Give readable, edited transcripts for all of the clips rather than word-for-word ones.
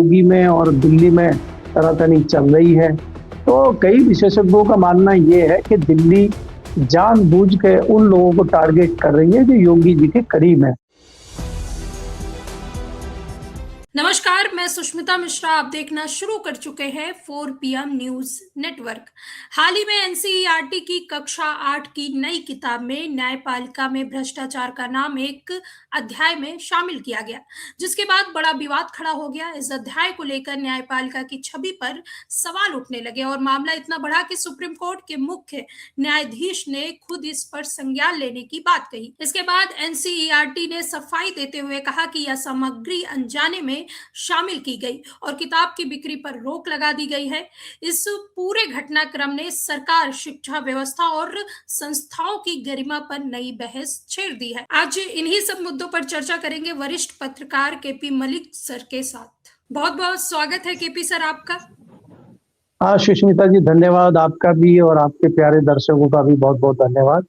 UP में और दिल्ली में तनातनी चल रही है। तो कई विशेषज्ञों का मानना ये है कि दिल्ली जानबूझ के उन लोगों को टारगेट कर रही है जो योगी जी के करीब हैं। नमस्कार, मैं सुष्मिता मिश्रा। आप देखना शुरू कर चुके हैं 4 PM न्यूज नेटवर्क। हाल ही में एनसीईआरटी की कक्षा 8 की नई किताब में न्यायपालिका में भ्रष्टाचार का नाम एक अध्याय में शामिल किया गया, जिसके बाद बड़ा विवाद खड़ा हो गया। इस अध्याय को लेकर न्यायपालिका की छवि पर सवाल उठने लगे और मामला इतना बढ़ा कि सुप्रीम कोर्ट के मुख्य न्यायाधीश ने खुद इस पर संज्ञान लेने की बात कही। इसके बाद एनसीईआरटी ने सफाई देते हुए कहा कि यह सामग्री अनजाने में शामिल की गई और किताब की बिक्री पर रोक लगा दी गई है। इस पूरे घटनाक्रम ने सरकार, शिक्षा व्यवस्था और संस्थाओं की गरिमा पर नई बहस छेड़ दी है। आज इन्हीं सब मुद्दों पर चर्चा करेंगे वरिष्ठ पत्रकार केपी मलिक सर के साथ। बहुत बहुत स्वागत है केपी सर आपका। हाँ सुष्मिता जी, धन्यवाद आपका भी और आपके प्यारे दर्शकों का भी बहुत बहुत धन्यवाद।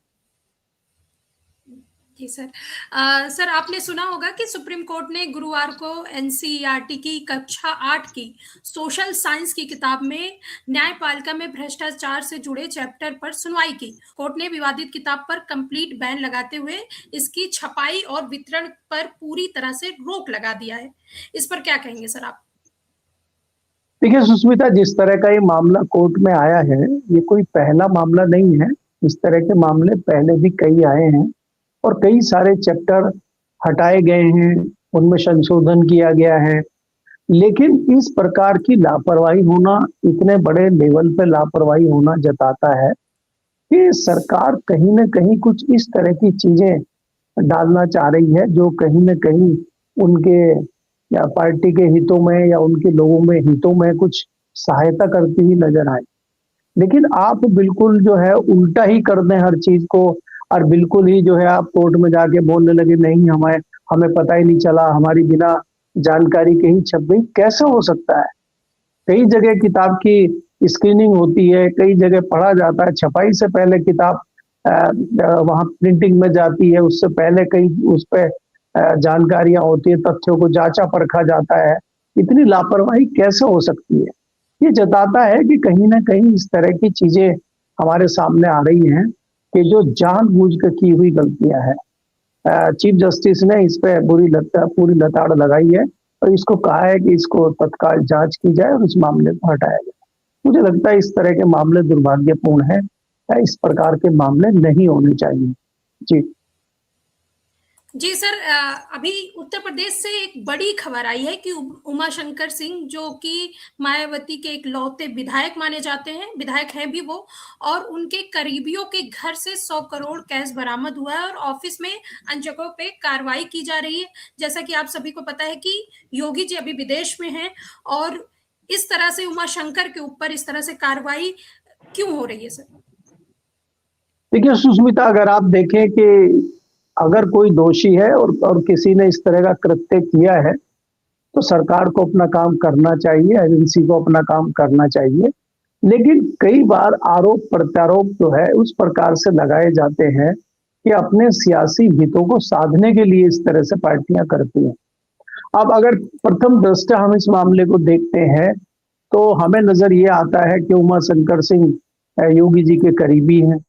जी सर। सर, आपने सुना होगा कि सुप्रीम कोर्ट ने गुरुवार को एनसीईआरटी की कक्षा 8 की सोशल साइंस की किताब में न्यायपालिका में भ्रष्टाचार से जुड़े चैप्टर पर सुनवाई की। कोर्ट ने विवादित किताब पर कंप्लीट बैन लगाते हुए इसकी छपाई और वितरण पर पूरी तरह से रोक लगा दिया है। इस पर क्या कहेंगे सर आप? देखिए सुष्मिता, जिस तरह का ये मामला कोर्ट में आया है, ये कोई पहला मामला नहीं है। इस तरह के मामले पहले भी कई आए हैं और कई सारे चैप्टर हटाए गए हैं, उनमें संशोधन किया गया है। लेकिन इस प्रकार की लापरवाही होना, इतने बड़े लेवल पे लापरवाही होना जताता है कि सरकार कहीं न कहीं कुछ इस तरह की चीजें डालना चाह रही है जो कहीं न कहीं उनके या पार्टी के हितों में या उनके लोगों में हितों में कुछ सहायता करती हुई नजर आए। लेकिन आप बिल्कुल जो है उल्टा ही कर दें हर चीज को और बिल्कुल ही जो है आप कोर्ट में जाके बोलने लगे नहीं हमें हमें पता ही नहीं चला, हमारी बिना जानकारी के ही छप गई। कैसे हो सकता है? कई जगह किताब की स्क्रीनिंग होती है, कई जगह पढ़ा जाता है, छपाई से पहले किताब वहां प्रिंटिंग में जाती है, उससे पहले कई उस पर जानकारियां होती है, तथ्यों को जांचा परखा जाता है। इतनी लापरवाही कैसे हो सकती है? ये जताता है कि कहीं ना कहीं इस तरह की चीजें हमारे सामने आ रही हैं कि जो जानबूझ कर की हुई गलतियां हैं। चीफ जस्टिस ने इस पे पूरी लताड़ लगाई है और इसको कहा है कि इसको तत्काल जांच की जाए और इस मामले को हटाया जाए। मुझे लगता है इस तरह के मामले दुर्भाग्यपूर्ण है, इस प्रकार के मामले नहीं होने चाहिए। जी जी सर, अभी उत्तर प्रदेश से एक बड़ी खबर आई है कि उमाशंकर सिंह, जो कि मायावती के एक लौते विधायक माने जाते हैं, विधायक हैं भी वो, और उनके करीबियों के घर से 100 करोड़ कैश बरामद हुआ है और ऑफिस में अन्य जगहों पे कार्रवाई की जा रही है। जैसा कि आप सभी को पता है कि योगी जी अभी विदेश में हैं और इस तरह से उमाशंकर के ऊपर इस तरह से कार्रवाई क्यों हो रही है सर? देखिए सुष्मिता, अगर आप देखें कि अगर कोई दोषी है और किसी ने इस तरह का कृत्य किया है तो सरकार को अपना काम करना चाहिए, एजेंसी को अपना काम करना चाहिए। लेकिन कई बार आरोप प्रत्यारोप जो है उस प्रकार से लगाए जाते हैं कि अपने सियासी हितों को साधने के लिए इस तरह से पार्टियां करती हैं। अब अगर प्रथम दृष्टया हम इस मामले को देखते हैं तो हमें नजर ये आता है कि उमाशंकर सिंह योगी जी के करीबी हैं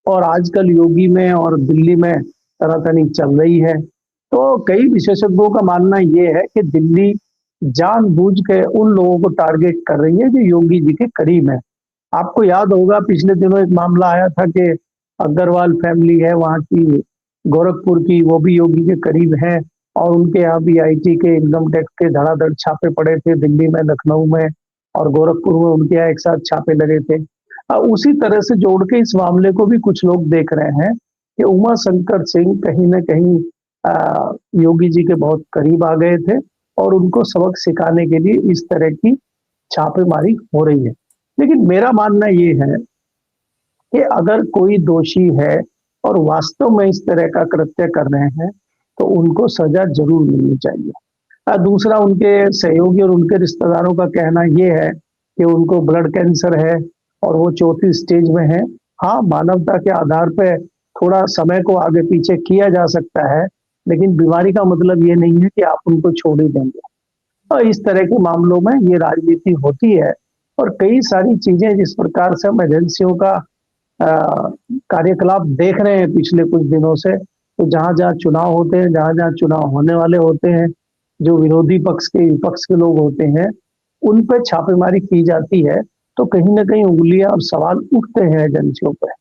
और आजकल योगी में और दिल्ली में तनातनी चल रही है। तो कई विशेषज्ञों का मानना ये है कि दिल्ली जानबूझ के उन लोगों को टारगेट कर रही है जो योगी जी के करीब है। आपको याद होगा पिछले दिनों एक मामला आया था कि अग्रवाल फैमिली है वहाँ की, गोरखपुर की, वो भी योगी के करीब है और उनके यहाँ भी आईटी के, इनकम टैक्स के धड़ाधड़ छापे पड़े थे दिल्ली में, लखनऊ में और गोरखपुर में उनके यहाँ एक साथ छापे लगे थे। उसी तरह से जोड़ के इस मामले को भी कुछ लोग देख रहे हैं कि उमाशंकर सिंह कहीं न कहीं योगी जी के बहुत करीब आ गए थे और उनको सबक सिखाने के लिए इस तरह की छापेमारी हो रही है। लेकिन मेरा मानना ये है कि अगर कोई दोषी है और वास्तव में इस तरह का कृत्य कर रहे हैं तो उनको सजा जरूर मिलनी चाहिए। दूसरा, उनके सहयोगी और उनके रिश्तेदारों का कहना ये है कि उनको ब्लड कैंसर है और वो चौथी स्टेज में है। हाँ, मानवता के आधार पर थोड़ा समय को आगे पीछे किया जा सकता है, लेकिन बीमारी का मतलब ये नहीं है कि आप उनको छोड़ ही देंगे। और इस तरह के मामलों में ये राजनीति होती है। और कई सारी चीजें जिस प्रकार से हम एजेंसियों का कार्यकलाप देख रहे हैं पिछले कुछ दिनों से, तो जहां जहां चुनाव होते हैं, जहां जहां चुनाव होने वाले होते हैं, जो विरोधी पक्ष के विपक्ष के लोग होते हैं, उन पर छापेमारी की जाती है, तो कहीं ना कहीं उंगलियां और सवाल उठते हैं एजेंसियों पर।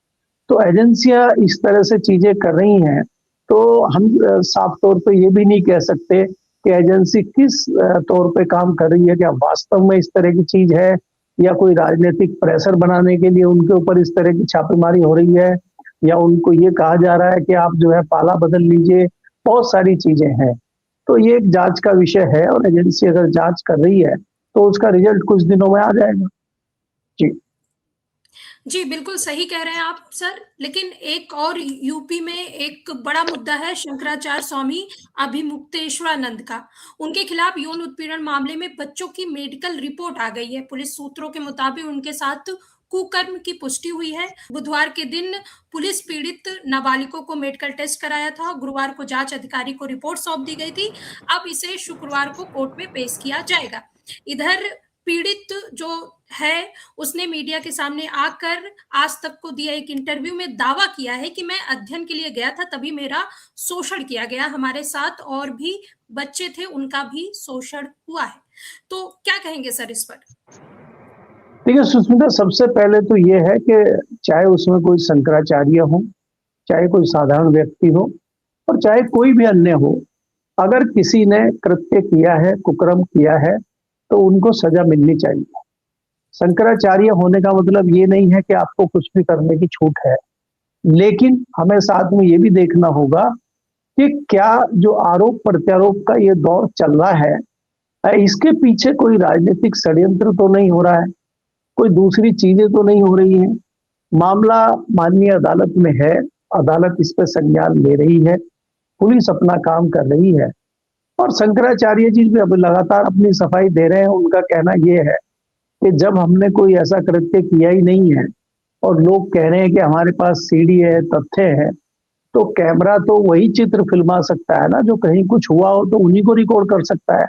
तो एजेंसियां इस तरह से चीजें कर रही हैं, तो हम साफ तौर पे ये भी नहीं कह सकते कि एजेंसी किस तौर पे काम कर रही है, क्या वास्तव में इस तरह की चीज है या कोई राजनीतिक प्रेशर बनाने के लिए उनके ऊपर इस तरह की छापेमारी हो रही है, या उनको ये कहा जा रहा है कि आप जो है पाला बदल लीजिए। बहुत सारी चीजें हैं, तो ये एक जांच का विषय है, और एजेंसी अगर जांच कर रही है तो उसका रिजल्ट कुछ दिनों में आ जाएगा। जी जी, बिल्कुल सही कह रहे हैं आप सर। लेकिन एक और यूपी में एक बड़ा मुद्दा है शंकराचार्य स्वामी अभिमुक्तेश्वरानंद का। उनके खिलाफ यौन उत्पीड़न मामले में बच्चों की मेडिकल रिपोर्ट आ गई है। पुलिस सूत्रों के मुताबिक उनके साथ कुकर्म की पुष्टि हुई है। बुधवार के दिन पुलिस पीड़ित नाबालिगों को मेडिकल टेस्ट कराया था। गुरुवार को जांच अधिकारी को रिपोर्ट सौंप दी गई थी। अब इसे शुक्रवार को कोर्ट में पेश किया जाएगा। इधर पीड़ित जो है उसने मीडिया के सामने आकर आज तक को दिया एक इंटरव्यू में दावा किया है कि मैं अध्ययन के लिए गया था, तभी मेरा शोषण किया गया। हमारे साथ और भी बच्चे थे, उनका भी शोषण हुआ है। तो क्या कहेंगे सर इस पर? देखिए सुष्मिता, सबसे पहले तो ये है कि चाहे उसमें कोई शंकराचार्य हो, चाहे कोई साधारण व्यक्ति हो, और चाहे कोई भी अन्य हो, अगर किसी ने कृत्य किया है, कुकर्म किया है, तो उनको सजा मिलनी चाहिए। शंकराचार्य होने का मतलब ये नहीं है कि आपको कुछ भी करने की छूट है, लेकिन हमें साथ में ये भी देखना होगा कि क्या जो आरोप प्रत्यारोप का ये दौर चल रहा है, इसके पीछे कोई राजनीतिक षड्यंत्र तो नहीं हो रहा है, कोई दूसरी चीजें तो नहीं हो रही हैं। मामला माननीय अदालत में है, अदालत इस पर संज्ञान ले रही है, पुलिस अपना काम कर रही है, और शंकराचार्य जी भी अब लगातार अपनी सफाई दे रहे हैं। उनका कहना यह है कि जब हमने कोई ऐसा कृत्य किया ही नहीं है और लोग कह रहे हैं कि हमारे पास सीडी है, तथ्य है, तो कैमरा तो वही चित्र फिल्मा सकता है ना, जो कहीं कुछ हुआ हो तो उन्हीं को रिकॉर्ड कर सकता है।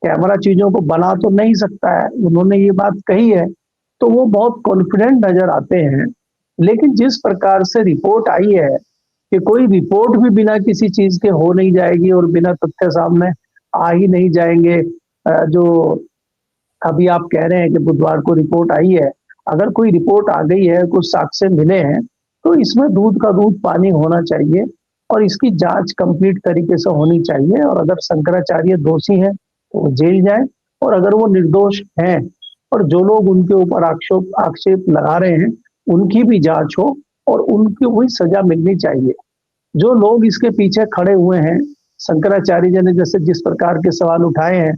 कैमरा चीजों को बना तो नहीं सकता है। उन्होंने ये बात कही है, तो वो बहुत कॉन्फिडेंट नजर आते हैं। लेकिन जिस प्रकार से रिपोर्ट आई है कि कोई रिपोर्ट भी बिना किसी चीज के हो नहीं जाएगी और बिना तथ्य सामने आ ही नहीं जाएंगे। जो अभी आप कह रहे हैं कि बुधवार को रिपोर्ट आई है, अगर कोई रिपोर्ट आ गई है, कुछ साक्ष्य मिले हैं, तो इसमें दूध का दूध पानी होना चाहिए और इसकी जांच कंप्लीट तरीके से होनी चाहिए। और अगर शंकराचार्य दोषी हैं तो वो जेल जाए, और अगर वो निर्दोष हैं और जो लोग उनके ऊपर आक्षेप लगा रहे हैं उनकी भी जांच हो और उनकी वही सजा मिलनी चाहिए। जो लोग इसके पीछे खड़े हुए हैं, शंकराचार्य जी ने जैसे जिस प्रकार के सवाल उठाए हैं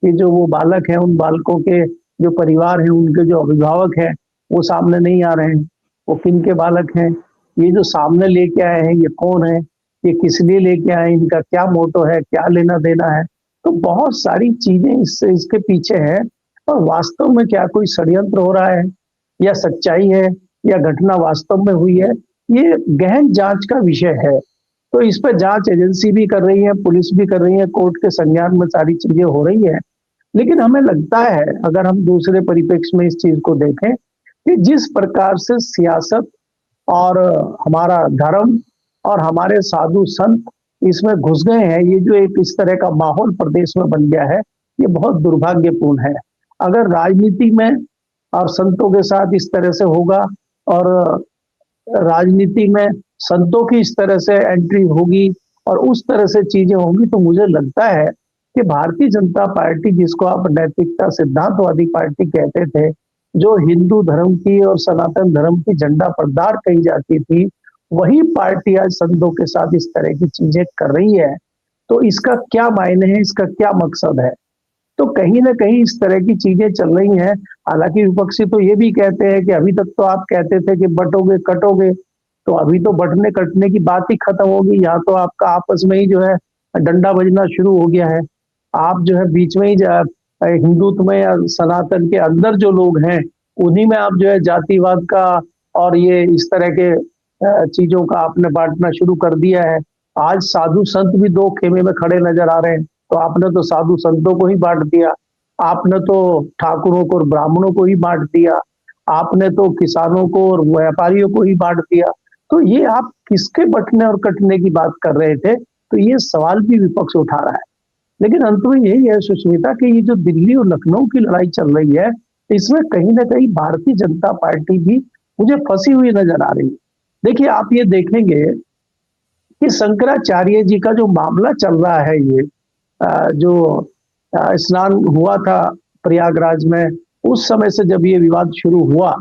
कि जो वो बालक हैं, उन बालकों के जो परिवार हैं, उनके जो अभिभावक हैं, वो सामने नहीं आ रहे हैं। वो किन के बालक हैं, ये जो सामने लेके आए हैं, ये कौन है, ये किस लिए लेके आए, इनका क्या मोटो है, क्या लेना देना है। तो बहुत सारी चीजें इसके पीछे है, और वास्तव में क्या कोई षड्यंत्र हो रहा है या सच्चाई है या घटना वास्तव में हुई है, ये गहन जांच का विषय है। तो इस पर जांच एजेंसी भी कर रही है, पुलिस भी कर रही है, कोर्ट के संज्ञान में सारी चीजें हो रही है। लेकिन हमें लगता है, अगर हम दूसरे परिप्रेक्ष्य में इस चीज को देखें, कि जिस प्रकार से सियासत और हमारा धर्म और हमारे साधु संत इसमें घुस गए हैं, ये जो एक इस तरह का माहौल प्रदेश में बन गया है, ये बहुत दुर्भाग्यपूर्ण है। अगर राजनीति में और संतों के साथ इस तरह से होगा और राजनीति में संतों की इस तरह से एंट्री होगी और उस तरह से चीजें होंगी, तो मुझे लगता है कि भारतीय जनता पार्टी, जिसको आप नैतिकता सिद्धांतवादी पार्टी कहते थे, जो हिंदू धर्म की और सनातन धर्म की झंडा पर्दार कही जाती थी, वही पार्टी आज संतों के साथ इस तरह की चीजें कर रही है। तो इसका क्या मायने है, इसका क्या मकसद है? तो कहीं ना कहीं इस तरह की चीजें चल रही हैं। हालांकि विपक्षी तो ये भी कहते हैं कि अभी तक तो आप कहते थे कि बटोगे कटोगे, तो अभी तो बटने कटने की बात ही खत्म होगी। यहाँ तो आपका आपस में ही जो है डंडा बजना शुरू हो गया है। आप जो है बीच में ही हिंदुत्व में या सनातन के अंदर जो लोग हैं, उन्हीं में आप जो है जातिवाद का और ये इस तरह के चीजों का आपने बांटना शुरू कर दिया है। आज साधु संत भी दो खेमे में खड़े नजर आ रहे हैं। तो आपने तो साधु संतों को ही बांट दिया, आपने तो ठाकुरों को और ब्राह्मणों को ही बांट दिया, आपने तो किसानों को और व्यापारियों को ही बांट दिया। तो ये आप किसके बंटने और कटने की बात कर रहे थे? तो ये सवाल भी विपक्ष उठा रहा है। लेकिन अंत में यही है सुष्मिता कि ये जो दिल्ली और लखनऊ की लड़ाई चल रही है, इसमें कहीं ना कहीं भारतीय जनता पार्टी भी मुझे फंसी हुई नजर आ रही है। देखिए, आप ये देखेंगे कि शंकराचार्य जी का जो मामला चल रहा है, ये जो स्नान हुआ था प्रयागराज में, उस समय से जब ये विवाद शुरू हुआ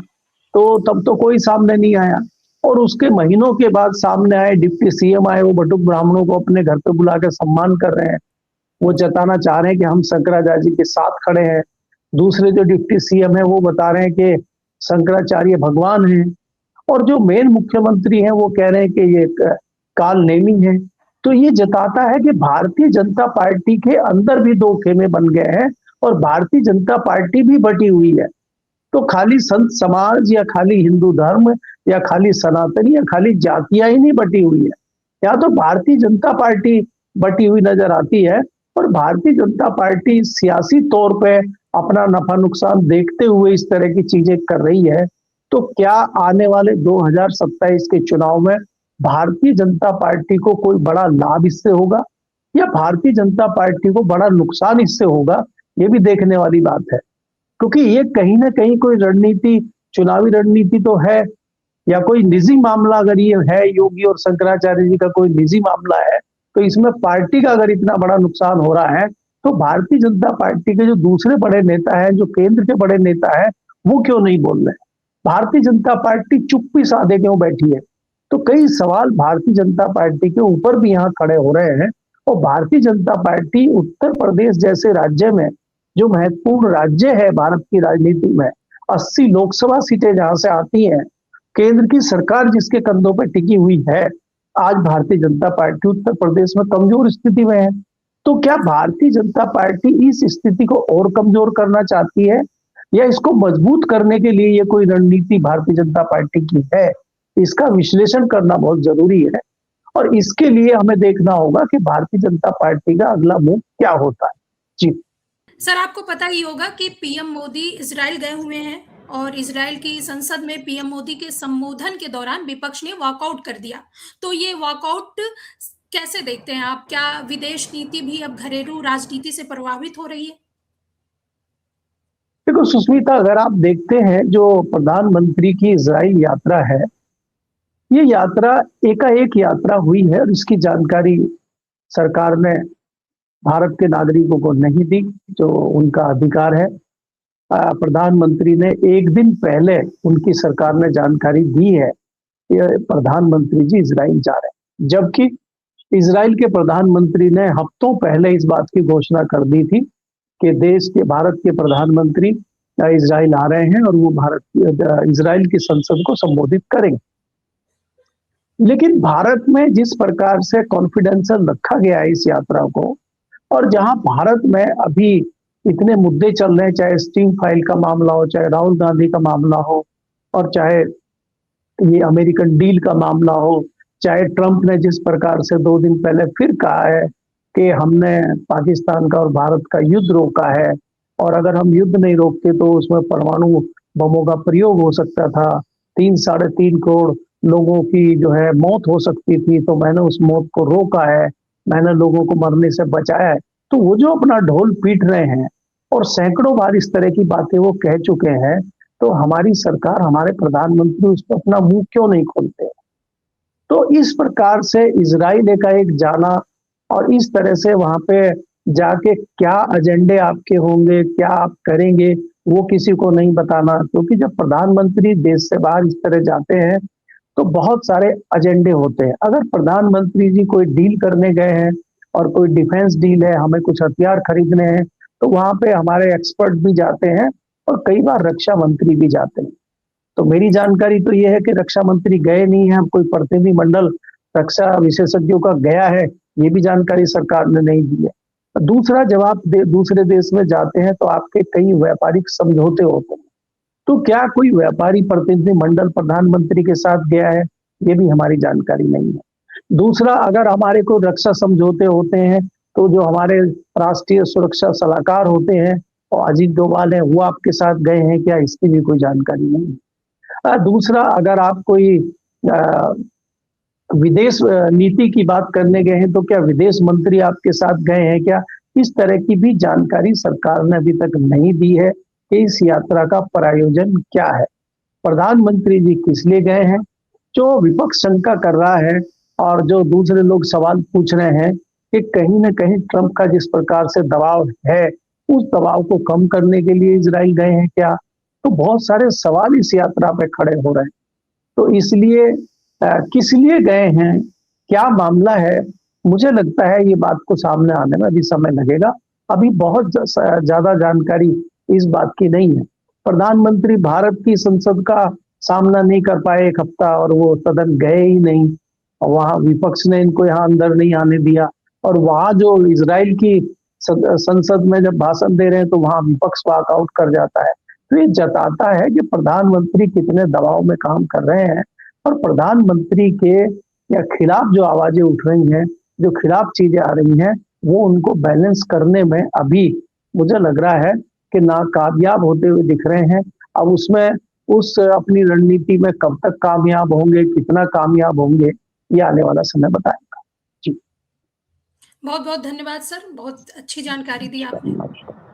तो तब तो कोई सामने नहीं आया, और उसके महीनों के बाद सामने आए, डिप्टी सीएम आए, वो बटुक ब्राह्मणों को अपने घर पे बुला के सम्मान कर रहे हैं, वो जताना चाह रहे हैं कि हम शंकराचार्य जी के साथ खड़े हैं। दूसरे जो डिप्टी सीएम है वो बता रहे हैं कि शंकराचार्य भगवान हैं, और जो मेन मुख्यमंत्री हैं वो कह रहे हैं कि ये काल नेमी है। तो ये जताता है कि भारतीय जनता पार्टी के अंदर भी दो खेमे बन गए हैं और भारतीय जनता पार्टी भी बटी हुई है। तो खाली संत समाज या खाली हिंदू धर्म या खाली सनातनी या खाली जातियां ही नहीं बटी हुई है, या तो भारतीय जनता पार्टी बटी हुई नजर आती है। और भारतीय जनता पार्टी सियासी तौर पे अपना नफा नुकसान देखते हुए इस तरह की चीजें कर रही है। तो क्या आने वाले 2027 के चुनाव में भारतीय जनता पार्टी को कोई बड़ा लाभ इससे होगा या भारतीय जनता पार्टी को बड़ा नुकसान इससे होगा? ये भी देखने वाली बात है, क्योंकि ये कहीं ना कहीं कोई रणनीति, चुनावी रणनीति तो है, या कोई निजी मामला अगर ये है, योगी और शंकराचार्य जी का कोई निजी मामला है, तो इसमें पार्टी का अगर इतना बड़ा नुकसान हो रहा है तो भारतीय जनता पार्टी के जो दूसरे बड़े नेता हैं, जो केंद्र के बड़े नेता हैं, वो क्यों नहीं बोल रहे? भारतीय जनता पार्टी चुप्पी साधे क्यों बैठी है? तो कई सवाल भारतीय जनता पार्टी के ऊपर भी यहाँ खड़े हो रहे हैं। और भारतीय जनता पार्टी उत्तर प्रदेश जैसे राज्य में, जो महत्वपूर्ण राज्य है भारत की राजनीति में, 80 लोकसभा सीटें जहां से आती हैं, केंद्र की सरकार जिसके कंधों पर टिकी हुई है, आज भारतीय जनता पार्टी उत्तर प्रदेश में कमजोर स्थिति में है। तो क्या भारतीय जनता पार्टी इस स्थिति को और कमजोर करना चाहती है, या इसको मजबूत करने के लिए ये कोई रणनीति भारतीय जनता पार्टी की है? इसका विश्लेषण करना बहुत जरूरी है, और इसके लिए हमें देखना होगा कि भारतीय जनता पार्टी का अगला मूव क्या होता है। जी सर, आपको पता ही होगा कि पीएम मोदी इजराइल गए हुए हैं और इजराइल की संसद में पीएम मोदी के संबोधन के दौरान विपक्ष ने वॉकआउट कर दिया। तो ये वॉकआउट कैसे देखते हैं आप? क्या विदेश नीति भी अब घरेलू राजनीति से प्रभावित हो रही है? देखो सुष्मिता, अगर आप देखते हैं जो प्रधानमंत्री की इजराइल यात्रा है, ये यात्रा एकाएक यात्रा हुई है और इसकी जानकारी सरकार ने भारत के नागरिकों को नहीं दी, जो उनका अधिकार है। प्रधानमंत्री ने एक दिन पहले उनकी सरकार ने जानकारी दी है कि प्रधानमंत्री जी इजराइल जा रहे हैं, जबकि इजराइल के प्रधानमंत्री ने हफ्तों पहले इस बात की घोषणा कर दी थी कि भारत के प्रधानमंत्री इजराइल आ रहे हैं और वो इजराइल की संसद को संबोधित करेंगे। लेकिन भारत में जिस प्रकार से कॉन्फिडेंशियल रखा गया है इस यात्रा को, और जहां भारत में अभी इतने मुद्दे चल रहे हैं, चाहे स्टीम फाइल का मामला हो, चाहे राहुल गांधी का मामला हो, और चाहे ये अमेरिकन डील का मामला हो, चाहे ट्रंप ने जिस प्रकार से 2 दिन पहले फिर कहा है कि हमने पाकिस्तान का और भारत का युद्ध रोका है, और अगर हम युद्ध नहीं रोकते तो उसमें परमाणु बमों का प्रयोग हो सकता था, 3-3.5 करोड़ लोगों की जो है मौत हो सकती थी, तो मैंने उस मौत को रोका है, मैंने लोगों को मरने से बचाया है। तो वो जो अपना ढोल पीट रहे हैं और सैकड़ों बार इस तरह की बातें वो कह चुके हैं, तो हमारी सरकार, हमारे प्रधानमंत्री उस पर अपना मुंह क्यों नहीं खोलते? तो इस प्रकार से इजराइल एकाएक जाना और इस तरह से वहां पे जाके क्या एजेंडे आपके होंगे, क्या आप करेंगे, वो किसी को नहीं बताना। क्योंकि जब प्रधानमंत्री देश से बाहर इस तरह जाते हैं तो बहुत सारे एजेंडे होते हैं। अगर प्रधानमंत्री जी कोई डील करने गए हैं और कोई डिफेंस डील है, हमें कुछ हथियार खरीदने हैं, तो वहां पे हमारे एक्सपर्ट भी जाते हैं और कई बार रक्षा मंत्री भी जाते हैं। तो मेरी जानकारी तो ये है कि रक्षा मंत्री गए नहीं है, कोई प्रतिनिधिमंडल रक्षा विशेषज्ञों का गया है, ये भी जानकारी सरकार ने नहीं दी है। दूसरा, जब आप दूसरे देश में जाते हैं तो आपके कई व्यापारिक समझौते होते हैं, तो क्या कोई व्यापारी प्रतिनिधिमंडल प्रधानमंत्री के साथ गया है, ये भी हमारी जानकारी नहीं है। दूसरा, अगर हमारे को रक्षा समझौते होते हैं तो जो हमारे राष्ट्रीय सुरक्षा सलाहकार होते हैं और अजीत डोभाल है, वो आपके साथ गए हैं क्या, इसकी भी कोई जानकारी नहीं। दूसरा, अगर आप कोई विदेश नीति की बात करने गए हैं तो क्या विदेश मंत्री आपके साथ गए हैं क्या, इस तरह की भी जानकारी सरकार ने अभी तक नहीं दी है कि इस यात्रा का प्रायोजन क्या है, प्रधानमंत्री जी किस लिए गए हैं। जो विपक्ष शंका कर रहा है और जो दूसरे लोग सवाल पूछ रहे हैं कि कहीं ना कहीं ट्रंप का जिस प्रकार से दबाव है, उस दबाव को कम करने के लिए इजराइल गए हैं क्या, तो बहुत सारे सवाल इस यात्रा पे खड़े हो रहे हैं। तो इसलिए किस लिए गए हैं, क्या मामला है, मुझे लगता है ये बात को सामने आने में अभी समय लगेगा। अभी बहुत ज्यादा जानकारी इस बात की नहीं है। प्रधानमंत्री भारत की संसद का सामना नहीं कर पाए एक हफ्ता, और वो सदन गए ही नहीं, और वहां विपक्ष ने इनको यहाँ अंदर नहीं आने दिया, और वहां जो इजराइल की संसद में जब भाषण दे रहे हैं तो वहां विपक्ष वॉकआउट कर जाता है। तो ये जताता है कि प्रधानमंत्री कितने दबाव में काम कर रहे हैं, और प्रधानमंत्री के या खिलाफ जो आवाजें उठ रही हैं, जो खिलाफ चीजें आ रही हैं, वो उनको बैलेंस करने में अभी मुझे लग रहा है कि नाकामयाब होते हुए दिख रहे हैं। अब उसमें उस अपनी रणनीति में कब तक कामयाब होंगे, कितना कामयाब होंगे, ये आने वाला समय बताएगा। जी, बहुत बहुत धन्यवाद सर, बहुत अच्छी जानकारी दी आपने।